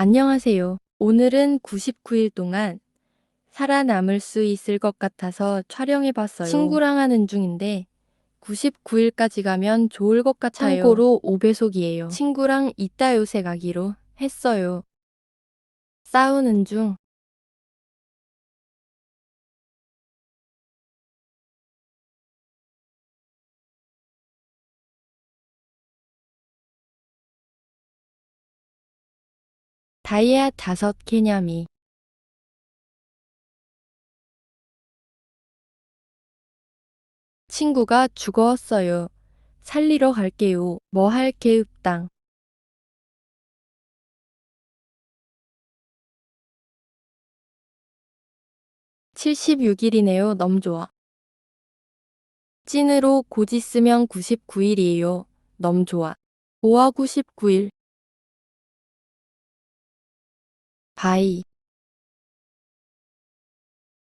안녕하세요. 오늘은 99일 동안 살아남을 수 있을 것 같아서 촬영해봤어요. 친구랑 하는 중인데 99일까지 가면 좋을 것 같아요. 참고로 5배속이에요. 친구랑 이따 요새 가기로 했어요. 싸우는 중. 다이아 5개냐미. 친구가 죽었어요. 살리러 갈게요. 뭐 할 개읍당. 76일이네요. 너무 좋아. 찐으로 고지 쓰면 99일이에요. 너무 좋아. 5와 99일. 바이.